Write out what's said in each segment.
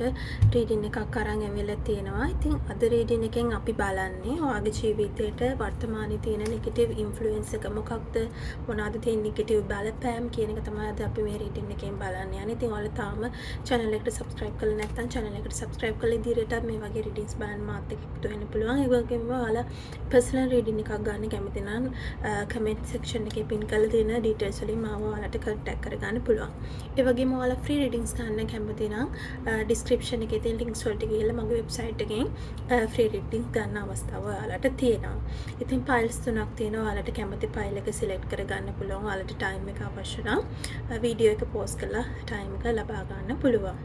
ඔයාලට රීඩින් එකක් අරන් ඇවිල්ලා තියෙනවා. ඉතින් අද රීඩින් එකෙන් අපි බලන්නේ ඔයාගේ ජීවිතේට වර්තමානයේ තියෙන නෙගටිව් ඉන්ෆ්ලුවන්ස් එක මොකක්ද, මොනවාද තියෙන නෙගටිව් බලපෑම් කියන එක තමයි අද අපි මේ රීඩින් එකෙන් බලන්නේ. අනේ ඉතින් ඔයාලා තාම channel එකට subscribe කරලා නැත්නම් channel එකට subscribe කරලා ඉදිරියට මේ වගේ රීඩින්ස් බලන්න මාත් එක්ක එකතු වෙන්න පුළුවන්. ඒ වගේම ඔයාලා personal රීඩින් එකක් ගන්න කැමති නම් comment section එකේ pin කරලා තියෙන details වලින් මාව ඔයාලට contact කරගන්න පුළුවන්. ඒ වගේම ඔයාලා free readings ගන්න කැමති නම් description එකේ තියෙන links වලට ගිහලා මගේ website එකෙන් free readings ගන්න අවස්ථාව ඔයාලට තියෙනවා. ඉතින් files තුනක් තියෙනවා. ඔයාලට කැමති file එක select කරගන්න පුළුවන්. ඔයාලට time එක අවශ්‍ය නම් video එක pause කරලා time එක ලබා ගන්න පුළුවන්.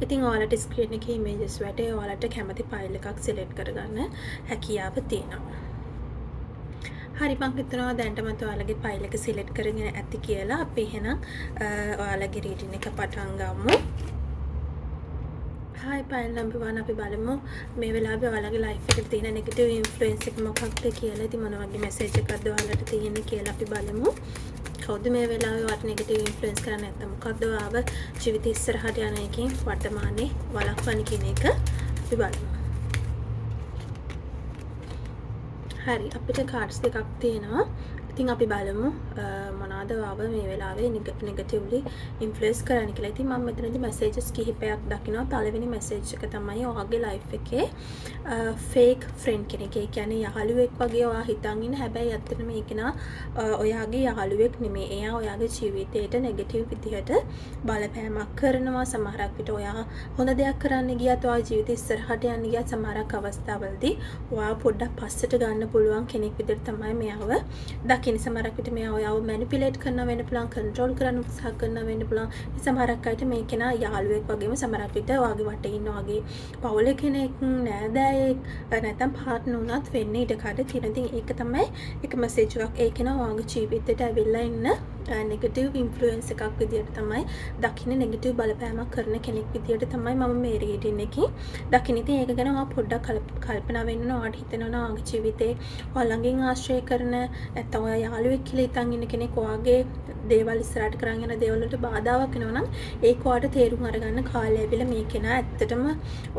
ඉතින් ඔයාලට screen එකේ images වලට ඔයාලට කැමති file එකක් select කරගන්න හැකියාව තියෙනවා. හරි මම හිතනවා දැන්ටමත් ඔයාලගේ ෆයිල් එක සිලෙක්ට් කරගෙන ඇති කියලා. අපි එහෙනම් ඔයාලගේ රීඩින් එක පටන් ගමු. හයි ෆයිල් නම්බර් 1 අපි බලමු මේ වෙලාවේ ඔයාලගේ ලයිෆ් එකේ තියෙන නෙගටිව් ඉන්ෆ්ලුවන්ස් එක මොකක්ද කියලා. ඉතින් මොන වගේ මැසේජ් එකක්ද ඔයාලට තියෙන්නේ කියලා අපි බලමු. කවුද මේ වෙලාවේ ඔයාලට නෙගටිව් ඉන්ෆ්ලුවන්ස් කරන්නේ නැත්නම් මොකක්ද ඔයාව ජීවිත ඉස්සරහට යන එකෙන් වර්තමානයේ වළක්වන කියන එක අපි බලමු. හරි අපිට කාඩ්ස් දෙකක් තියෙනවා. ඉතින් අපි බලමු මොනවාද ආව මේ වෙලාවේ නෙගටිව්ලි ඉන්ෆ්ලුවන්ස් කරන්න කියලා. ඉතින් මම මෙතනදී මැසේජස් කිහිපයක් දකිනවා. පළවෙනි මැසේජ් එක තමයි ඔයාගේ ලයිෆ් එකේ ෆේක් ෆ්‍රෙන්ඩ් කෙනෙක්. ඒ කියන්නේ යහළුවෙක් වගේ ඔයා හිතන් ඉන්න. හැබැයි ඇත්තටම ඒක නා ඔයාගේ යහළුවෙක් නෙමෙයි. එයා ඔයාගේ ජීවිතේට නෙගටිව් විදිහට බලපෑමක් කරනවා. සමහරක් විට ඔයා හොඳ දෙයක් කරන්න ගියත් ඔයා ජීවිතේ ඉස්සරහට යන්න ගියත් සමහරක් අවස්ථාවලදී ඔයා පොඩ්ඩක් පස්සට ගන්න පුළුවන් කෙනෙක් විදිහට තමයි මෙයාව දකින්නේ. සමහරක් විට මෙයා ඔයාව මැනිපියුලේට් කරනවා වෙන්න පුළුවන්, කන්ට්‍රෝල් කරන්න උත්සාහ කරනවා වෙන්න පුළුවන්. සමහරක් අයට මේ කෙනා යාළුවෙක් වගේම සමහරක් විට ඔයාගේ වටේ ඉන්න ඔයාගේ පවුලේ කෙනෙක්, නෑදෑයෙක් නැත්නම් පාර්ට්නර් උනත් වෙන්න ඉඩ කඩ තියෙන. ඉතින් ඒක තමයි එක මැසේජ් එකක්. ඒ කෙනා ඔයාගේ ජීවිතේට ඇවිල්ලා ඉන්න නෙගටිව් ඉන්ෆ්ලුවන්ස් එකක් විදියට තමයි දකින්නේ. නෙගටිව් බලපෑමක් කරන කෙනෙක් විදියට තමයි මම මේ රීඩින් එකේ දකින්නේ. ඉතින් ඒක ගැන ඔයා පොඩ්ඩක් කල්පනා වෙන්න ඕන. ඔයාට හිතෙනවා ඔයාගේ ජීවිතේ ඔයා ළඟින් ආශ්‍රය කරන නැත්නම් ඔයා යාළුවෙක් කියලා හිතන් ඉන්න කෙනෙක් ඔයාගේ දේවල් ඉස්සරහට කරන් යන දේවල් වලට බාධාවක් වෙනවා නම් ඒක ඔයාට තේරුම් අරගන්න කාලය ඇවිල්ලා මේ කෙනා ඇත්තටම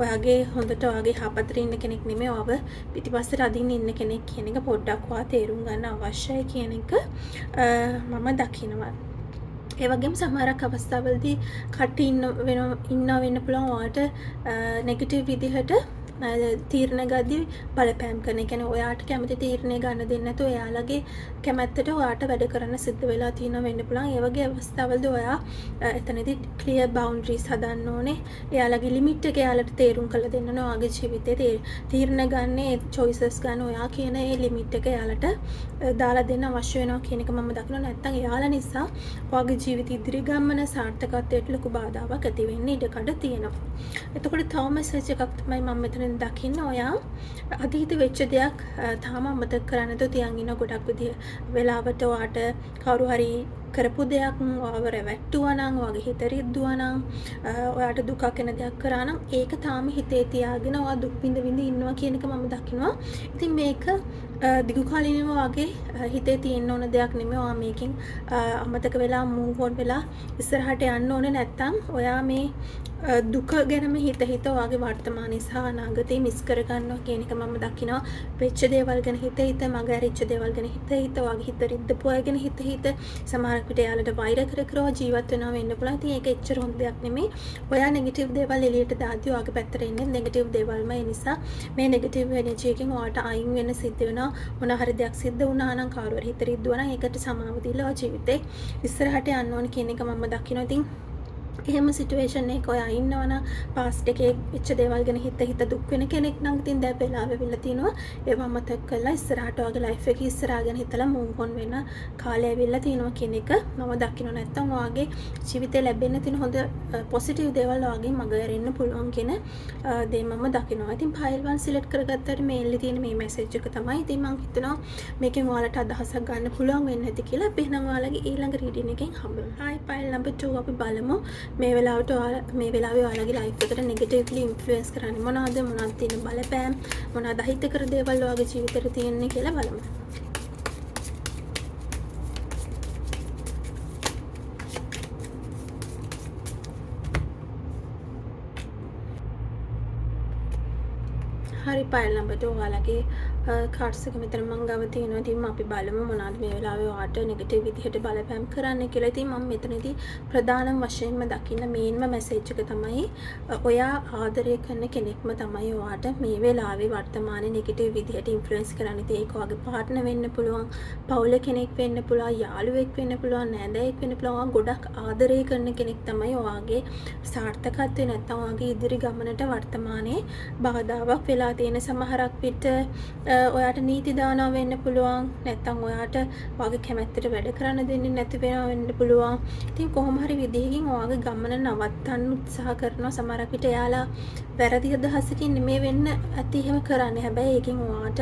ඔයාගේ හොඳට ඔයාගේ හපතේ ඉන්න කෙනෙක් නෙමෙයි. ඔයාව පිටිපස්සට අදින්න ඉන්න කෙනෙක් කියන එක පොඩ්ඩක් ඔයා තේරුම් ගන්න අවශ්‍යයි කියන එක මම දකිනවා. ඒ වගේම සමහරක් අවස්ථාවලදී කට්ටිය ඉන්න වෙන්න පුළුවන් ඔයාට නෙගටිව් විදිහට තීරණ ගද්දී බලපෑම් කරන. ඒ කියන්නේ ඔයාට කැමති තීරණය ගන්න දෙන්නේ නැතුව එයාලගේ කැමැත්තට ඔයාට වැඩ කරන්න සිද්ධ වෙලා තියෙනවා වෙන්න පුළුවන්. ඒ වගේ අවස්ථාවලදී ඔයා එතනදී ක්ලියර් බවුන්ඩරිස් හදන්න ඕනේ. එයාලගේ ලිමිට් එක එයාලට තේරුම් කරලා දෙන්න ඕනේ. ඔයාගේ ජීවිතේ තීරණ ගන්න, choices ගන්න ඔයා කියන ඒ ලිමිට් එක එයාලට දාලා දෙන්න අවශ්‍ය වෙනවා කියන එක මම දකිනවා. නැත්නම් එයාලා නිසා ඔයාගේ ජීවිත ඉදිරි ගමන සාර්ථකත්වයට ලොකු බාධාවක් ඇති වෙන්න ඉඩ කඩ තියෙනවා. එතකොට තව මැසේජ් එකක් තමයි මම මෙතන දකින්න. ඔයා අතීත වෙච්ච දෙයක් තාම අමතක කරන්න නැතුව තියන් ඉන්න ගොඩක් වෙලාවට ඔයාට කවුරු හරි කරපු දෙයක් ඔයාව රැවට්ටුවා නම්, ඔයාගේ හිත රිද්දුවා නම්, ඔයාට දුකක් එන දෙයක් කරා නම් ඒක තාම හිතේ තියාගෙන ඔයා දුක් විඳ ඉන්නවා කියන එක මම දකිනවා. ඉතින් මේක දිගු කාලිනව වගේ හිතේ තියෙන්න ඕන දෙයක් නෙමෙයි. ඔයා මේකෙන් අමතක වෙලා මූව් ඔන් වෙලා ඉස්සරහට යන්න ඕනේ. නැත්තම් ඔයා මේ දුක ගැනම හිත ඔයාගේ වර්තමානයේ සහ අනාගතේ මිස් කරගන්නවා කියන එක මම දකිනවා. වෙච්ච දේවල් ගැන හිත මග ඇරිච්ච දේවල් ගැන හිත ඔයාගේ හිත රිද්දපු අය ගැන හිත සමහරක් විට එයාලට වෛර කර ජීවත් වෙනවා වෙන්න පුළුවන්. ඉතින් ඒක එච්චර හොඳ දෙයක් නෙමෙයි. ඔයා නෙගටිව් දේවල් එළියට දාද්දී ඔයාගේ පැත්තට එන්නේ නෙගටිව් දේවල්ම. ඒ නිසා මේ නෙගටිව් එනර්ජි එකෙන් ඔයාට අයින් වෙන්න සිද්ධ වෙනවා. මොන හරි දෙයක් සිද්ධ වුණා නම්, කවුරු හරි හිත රිද්දුවා නම් ඒකට සමාව දීලා ඔය ජීවිතේ ඉස්සරහට යන්න ඕන කියන එක මම දකිනවා. ඉතින් එහෙම සිටුේෂන් එක ඔයා ඉන්නවනම් පාස්ට් එකේ වෙච්ච දේවල් ගැන හිත දුක් වෙන කෙනෙක් නම් ඉතින් දැන් වෙලාව වෙවිලා තිනවා. ඒව මතක් කරලා ඉස්සරහට ඔයාගේ ලයිෆ් එකේ ඉස්සරහා ගැන හිතලා මූව් ඔන් වෙන කාලය ඇවිල්ලා තිනවා කියන එක මම දකින්න. නැත්තම් ඔයාගේ ජීවිතේ ලැබෙන්න තියෙන හොඳ පොසිටිව් දේවල් ඔයාගේ මග ඇරෙන්න පුළුවන් කියන දේ මම දකිනවා. ඉතින් ෆයිල් 1 සිලෙක්ට් කරගත්තට මේල්ලේ තියෙන මේ මැසේජ් එක තමයි. ඉතින් මම හිතනවා මේකෙන් ඔයාලට අදහසක් ගන්න පුළුවන් වෙන්නේ නැති කියලා. අපි එහෙනම් ඔයාලගේ ඊළඟ රීඩින් එකෙන් හම්බෙමු. හයි ෆයිල් නම්බර් 2 අපි බලමු. මේ වෙලාවේ ඔයාලගේ ලයිෆ් එකට නෙගටිව්ලි ඉන්ෆ්ලුවන්ස් කරන්නේ මොනවද තියෙන බලපෑම්, මොනවද අහිතකර දේවල් ඔයාගේ ජීවිතේට තියෙන්නේ කියලා බලමු. හරි පයිල්ලඹට ඔයාලගේ කාඩ්ස් එක මෙතන මම ගාව තියෙනවා. ඉතින් අපි බලමු මොනවද මේ වෙලාවේ ඔයාට නෙගටිව් විදිහට බලපෑම් කරන්න කියලා. ඉතින් මම මෙතනදී ප්‍රධානම වශයෙන්ම දකින්න මේන්ම මැසේජ් එක තමයි ඔයා ආදරය කරන කෙනෙක්ම තමයි ඔයාට මේ වෙලාවේ වර්තමානයේ නෙගටිව් විදිහට ඉන්ෆ්ලුවන්ස් කරන්නේ. ඉතින් ඒක ඔයාගේ පාර්ට්නර් වෙන්න පුළුවන්, පවුලේ කෙනෙක් වෙන්න පුළුවන්, යාළුවෙක් වෙන්න පුළුවන්, නෑදෑයෙක් වෙන්න පුළුවන්. ගොඩක් ආදරය කරන කෙනෙක් තමයි ඔයාගේ සාර්ථකත්වය නැත්නම් ඔයාගේ ඉදිරි ගමනට වර්තමානයේ බාධාවක් වෙලා තියෙන. සමහරක් විට ඔයාට නීති දානවා වෙන්න පුළුවන්, නැත්නම් ඔයාට ඔයාගේ කැමැත්තට වැඩ කරන්න දෙන්නේ නැති වෙනවා වෙන්න පුළුවන්. ඉතින් කොහොම හරි විදිහකින් ඔයාගේ ගමන නවත්තන්න උත්සාහ කරනවා. සමහරක් විට එයාලා වැරදි අදහසකින් නෙමෙයි වෙන්න ඇති එහෙම කරන්නේ. හැබැයි ඒකෙන් ඔයාට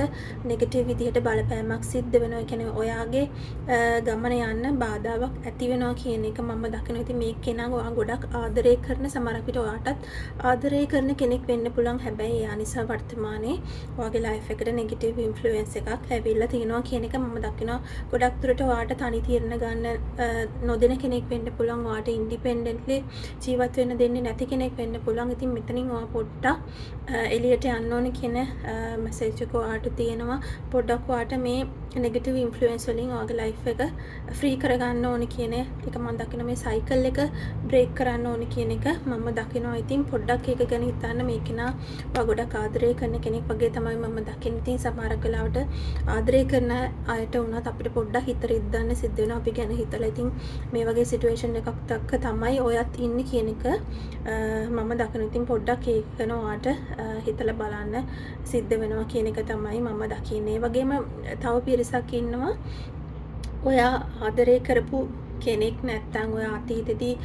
නෙගටිව් විදිහට බලපෑමක් සිද්ධ වෙනවා. ඒ කියන්නේ ඔයාගේ ගමන යන්න බාධාවක් ඇති වෙනවා කියන එක මම දකිනවා. ඉතින් මේක කෙනා ඔයා ගොඩක් ආදරය කරන, සමහරක් විට ඔයාටත් ආදරය කරන කෙනෙක් වෙන්න පුළුවන්. හැබැයි එයා නිසා වර්තමානයේ ඔයාගේ ලයිෆ් එකට නෙගටිව් ඉන්ෆ්ලුවන්ස් එකක් ඇවිල්ලා තියෙනවා කියන එක මම දකිනවා. ගොඩක් දුරට ඔයාට තනි තීරණ ගන්න නොදෙන කෙනෙක් වෙන්න පුළුවන්. ඔයාට ඉන්ඩිපෙන්ඩන්ට්ලි ජීවත් වෙන්න දෙන්නේ නැති කෙනෙක් වෙන්න පුළුවන්. ඉතින් මෙතනින් ඔයා පොඩ්ඩක් එළියට යන්න ඕනේ කියන මැසේජ් එක ඔයාට තියෙනවා. පොඩ්ඩක් ඔයාට මේ නෙගටිව් ඉන්ෆ්ලුවන්ස් වලින් ඔයාගේ ලයිෆ් එක ෆ්‍රී කරගන්න ඕනේ කියන එක මම දකිනවා. මේ සයිකල් එක බ්‍රේක් කරන්න ඕනේ කියන එක මම දකිනවා. ඉතින් පොඩ්ඩක් ඒක ගැන හිතන්න. මේක නා ඔයා ගොඩක් ආදරය කරන කෙනෙක් වගේ තමයි මම දකින්නේ. ඉතින් සමහරක් වෙලාවට ආදරය කරන අයට වුණත් අපිට පොඩ්ඩක් හිත රිද්දන්න සිද්ධ වෙනවා අපි ගැන හිතලා. ඉතින් මේ වගේ සිටුේෂන් එකක් තක්ක තමයි ඔයත් ඉන්නේ කියන එක මම දකිනවා. ඉතින් පොඩ්ඩක් ඒක ගැන ඔයාට හිතලා බලන්න සිද්ධ වෙනවා කියන එක තමයි මම දකින්නේ. ඒ වගේම තව පිරිසක් ඉන්නවා ඔයා ආදරය කරපු කෙනෙක් නැත්තම් ඔය අතීතෙදී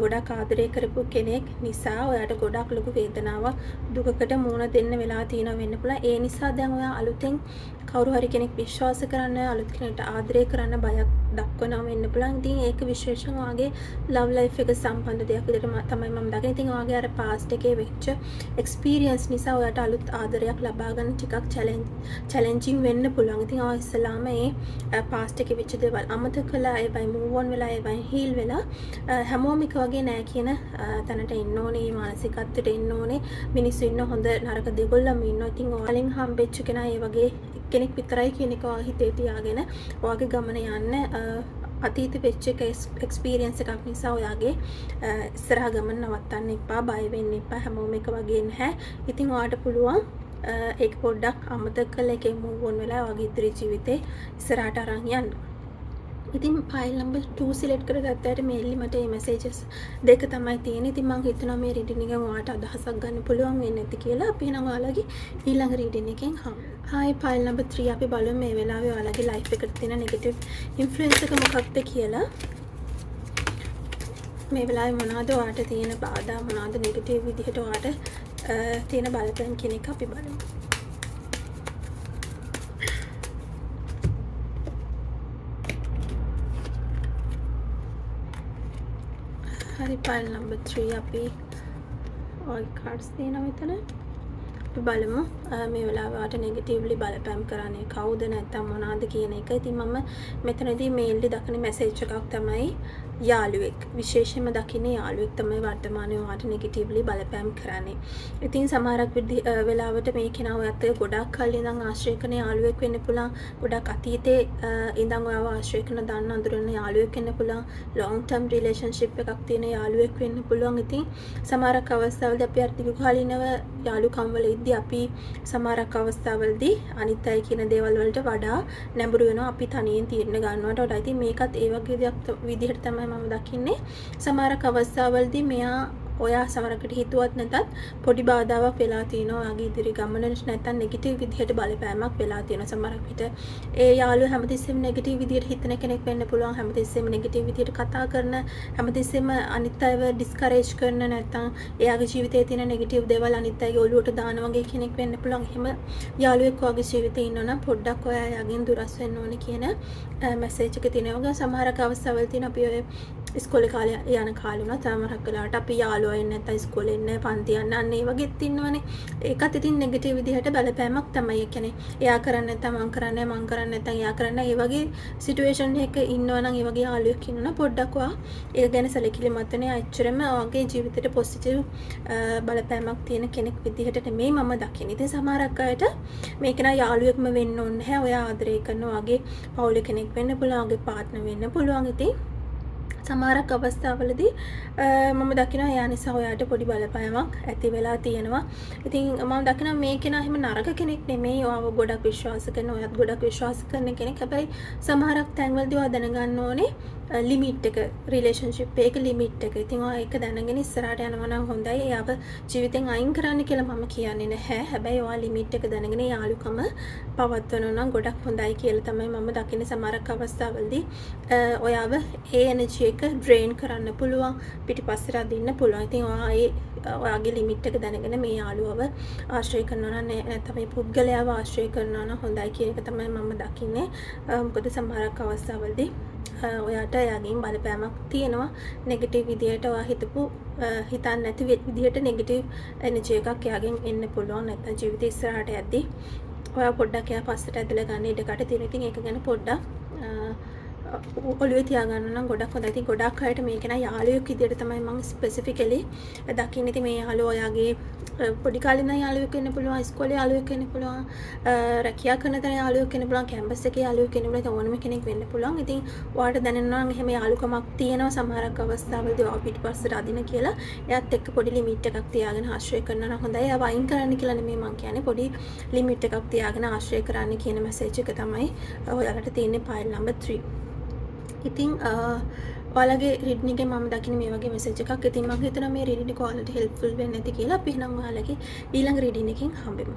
ගොඩක් ආදරය කරපු කෙනෙක් නිසා ඔයාට ගොඩක් ලොකු වේදනාවක් දුකකට මුහුණ දෙන්න වෙලා තියෙනවා වෙන්න පුළුවන්. ඒ නිසා දැන් ඔයා අලුතෙන් කවුරු හරි කෙනෙක් විශ්වාස කරන්න, අලුත් කෙනෙක්ට ආදරය කරන්න බයක් දක්වනවා වෙන්න පුළුවන්. ඉතින් ඒක විශේෂයෙන් ඔයාගේ ලව් ලයිෆ් එක සම්බන්ධ දෙයක් විදිහට තමයි මම දකින්නේ. ඉතින් ඔයාගේ අර පාස්ට් එකේ වෙච්ච එක්ස්පීරියන්ස් නිසා ඔයාට අලුත් ආදරයක් ලබා ගන්න ටිකක් චැලෙන්ජින් වෙන්න පුළුවන්. ඉතින් ඔයා ඉස්සලාම මේ පාස්ට් එකේ වෙච්ච දේවල් අමතක කළා, ඒවයි මූව් ඔන් වෙලා, ඒවයි හීල් වෙලා හැමෝම එක වගේ නෑ කියන තැනට එන්න ඕනේ. මේ මානසිකත්වයට එන්න ඕනේ. මිනිස්සු ඉන්න හොඳ නරක දෙගොල්ලම ඉන්නවා. ඉතින් ඔයාලෙන් හම්බෙච්ච කෙනා ඒ වගේ කෙනෙක් විතරයි කියන එක ඔයා හිතේ තියාගෙන ඔයාගේ ගමන යන්න අතීත වෙච්ච එක්ස්පීරියන්ස් එකක් නිසා ඔයාගේ ඉස්සරහ ගමන නවත්තන්න එපා, බය වෙන්න එපා. හැමෝම එක වගේ නැහැ. ඉතින් ඔයාට පුළුවන් ඒක පොඩ්ඩක් අමතක කරලා එකේ මූව් ඔන් වෙලා ඔයාගේ ඉදිරි ජීවිතේ ඉස්සරහට අරන් යන්න. ඉතින් ෆයිල් නම්බර් 2 සිලෙක්ට් කරගත්තාට මේන්ලි මට මේ මැසේජස් දෙක තමයි තියෙන්නේ. ඉතින් මම හිතනවා මේ රීඩින් එකෙන් ඔයාලට අදහසක් ගන්න පුළුවන් වෙන්නේ නැති කියලා. අපි එහෙනම් ඔයාලගේ ඊළඟ රීඩින් එකෙන් හමු. හායි ෆයිල් නම්බර් 3 අපි බලමු මේ වෙලාවේ ඔයාලගේ ලයිෆ් එකට තියෙන නෙගටිව් ඉන්ෆ්ලුවන්ස් එක මොකක්ද කියලා. මේ වෙලාවේ මොනවද ඔයාලට තියෙන බාධා, මොනවද නෙගටිව් විදිහට ඔයාලට තියෙන බලපෑම් කියන එක අපි බලමු. හරි ෆයිල් නම්බර් 3 අපි ඔයාගේ කාඩ්ස් තියෙනවා මෙතන. අපි බලමු මේ වෙලාවට නෙගටිව්ලි බලපෑම් කරන්නේ කවුද නැත්නම් මොනවාද කියන එක. ඉතින් මම මෙතනදී මේල්ලි දකින මැසේජ් එකක් තමයි යාළුවෙක්. විශේෂයෙන්ම දකින්නේ යාළුවෙක් තමයි වර්තමානයේ ඔයාට නෙගටිව්ලි බලපෑම් කරන්නේ. ඉතින් සමහරක් වෙලාවට මේ කෙනා ඔයත් ගොඩක් කල් ඉඳන් ආශ්‍රය කරන යාළුවෙක් වෙන්න පුළුවන්. ගොඩක් අතීතේ ඉඳන් ඔයාව ආශ්‍රය කරන දන්න අඳුරන යාළුවෙක් වෙන්න පුළුවන්. ලොන්ග් ටර්ම් රිලේෂන්ෂිප් එකක් තියෙන යාළුවෙක් වෙන්න පුළුවන්. ඉතින් සමහරක් අවස්ථාවලදී අපි අර දීර්ඝකාලීනව යාළුකම් වල ඉද්දී අපි සමහරක් අවස්ථාවලදී අනිත් අය කියන දේවල් වලට වඩා නැඹුරු වෙනවා. අපි තනියෙන් තීරණ ගන්නවට වඩා. ඉතින් මේකත් ඒ වගේ දෙයක් විදිහට තමයි මම දකින්නේ. සමහරක් අවස්ථාවලදී මෙයා ඔයා සමහරකට හිතුවත් නැතත් පොඩි බාධාවක් වෙලා තියෙනවා ඔයාගේ ඉදිරි ගමනට. නැත්නම් නෙගටිව් විදිහට බලපෑමක් වෙලා තියෙනවා. සමහරක් විට ඒ යාළුවා හැමතිස්සෙම නෙගටිව් විදිහට හිතන කෙනෙක් වෙන්න පුළුවන්. හැමතිස්සෙම නෙගටිව් විදිහට කතා කරන, හැමතිස්සෙම අනිත් අයව ඩිස්කරේජ් කරන, නැත්නම් එයාගේ ජීවිතයේ තියෙන නෙගටිව් දේවල් අනිත් අයගේ ඔළුවට දාන වගේ කෙනෙක් වෙන්න පුළුවන්. එහෙම යාළුවෙක් ඔයාගේ ජීවිතේ ඉන්නවනම් පොඩ්ඩක් ඔයා එයාගෙන් දුරස් වෙන්න ඕනේ කියන මැසේජ් එක තියෙනවා. සමහරක් අවස්ථාවල තියෙන අපි ඔය ඉස්කෝලේ කාලේ යන කාලේ වුණා සමහරක් වෙලාවට අපි යාළුවා යාළුවෝ එන්නේ නැත්නම් ඉස්කෝලේ එන්නේ පන්ති යන්න අන්න ඒ වගේත් ඉන්නවනේ. ඒකත් ඉතින් නෙගටිව් විදිහට බලපෑමක් තමයි. ඒ කියන්නේ එයා කරන්නේ නැත්නම් මං කරන්නේ මං කරන්නේ නැත්නම් එයා කරන්නේ ඒ වගේ සිටුේෂන් එකක ඉන්නවා නම් ඒ වගේ යාළුවෙක් ඉන්නවා පොඩ්ඩක් ඔයා ඒක ගැන සැලකිලිමත් වෙන්නේ අච්චරම ඔයාගේ ජීවිතේට පොසිටිව් බලපෑමක් තියෙන කෙනෙක් විදිහට නෙමෙයි මම දකින්නේ. ඉතින් සමහරක් අයට මේක නා යාළුවෙක්ම වෙන්න ඕනේ නැහැ. ඔයා ආදරය කරන ඔයාගේ පවුලේ කෙනෙක් වෙන්න පුළුවන්, ඔයාගේ පාර්ට්නර් වෙන්න පුළුවන්. ඉතින් සමහරක් අවස්ථාවලදී මම දකිනවා එයා නිසා ඔයාට පොඩි බලපෑමක් ඇති වෙලා තියෙනවා. ඉතින් මම දකිනවා මේ කෙනා එහෙම නරක කෙනෙක් නෙමෙයි. ඔයාව ගොඩක් විශ්වාස කරන, ඔයාත් ගොඩක් විශ්වාස කරන කෙනෙක්. හැබැයි සමහරක් තැන්වලදී ඔයා දැනගන්න ඕනේ ලිමිට් එක, රිලේෂන්ෂිප් එක ලිමිට් එක. ඉතින් ඔයා ඒක දැනගෙන ඉස්සරහට යනවා නම් හොඳයි. එයාව ජීවිතෙන් අයින් කරන්න කියලා මම කියන්නේ නැහැ. හැබැයි ඔයා ලිමිට් එක දැනගෙන යාළුකම පවත්වනවා නම් ගොඩක් හොඳයි කියලා තමයි මම දකින්නේ. සමහරක් අවස්ථාවලදී ඔයාව ඒ එනර්ජි එක ඩ්‍රේන් කරන්න පුළුවන්, පිටිපස්සට අදින්න පුළුවන්. ඉතින් ඔයාගේ ලිමිට් එක දැනගෙන මේ යාළුවව ආශ්‍රය කරනවා නම් නැත්නම් මේ පුද්ගලයාව ආශ්‍රය කරනවා නම් හොඳයි කියන එක තමයි මම දකින්නේ. මොකද සමහරක් අවස්ථාවලදී ඔයාට එයාගෙන් බලපෑමක් තියෙනවා. නෙගටිව් විදියට ඔයා හිතන්නේ නැති විදියට නෙගටිව් එනර්ජි එකක් එයාගෙන් එන්න පුළුවන්. නැත්නම් ජීවිතේ ඉස්සරහට යද්දී ඔයා පොඩ්ඩක් එයා පස්සට ඇදලා ගන්න ඉඩකට තියෙන. ඉතින් ඒක ගැන පොඩ්ඩක් ඔළුවේ තියාගන්න නම් ගොඩක් හොඳයි. ඉතින් ගොඩක් අයට මේක නා යාළුවෙක් විදියට තමයි මම ස්පෙસિෆිකලි දකින්නේ. ඉතින් මේ යාළුවා ඔයාගේ පොඩි කාලේ ඉඳන් යාළුවෙක් වෙන්න පුළුවන්, ඉස්කෝලේ යාළුවෙක් වෙන්න පුළුවන්, රැකියා කරන තැන යාළුවෙක් වෙන්න පුළුවන්, කැම්පස් එකේ යාළුවෙක් වෙන්න පුළුවන්. ඕනම කෙනෙක් වෙන්න පුළුවන්. ඉතින් ඔයාට දැනෙනවා නම් එහෙම යාළුකමක් තියෙනවා සමහරක් අවස්ථාවලදී ඔයා පිටිපස්සට අදින කියලා. එයාත් එක්ක පොඩි ලිමිට් එකක් තියාගෙන ආශ්‍රය කරනවා නම් හොඳයි. එයාව අයින් කරන්න කියලා නෙමෙයි මම කියන්නේ. පොඩි ලිමිට් එකක් තියාගෙන ආශ්‍රය කරන්න කියන මැසේජ් එක තමයි ඔයාලට තියෙන්නේ ෆයිල් නම්බර් 3. ඉතින් ඔයාලගේ රීඩින් එකේ මම දකින්නේ මේ වගේ මෙසේජ් එකක්. ඉතින් මම හිතනවා මේ රීඩින් එක ඔයාලට හෙල්ප්ෆුල් වෙන්න ඇති කියලා. අපි එහෙනම් ඔයාලගේ ඊළඟ රීඩින් එකකින් හම්බෙමු.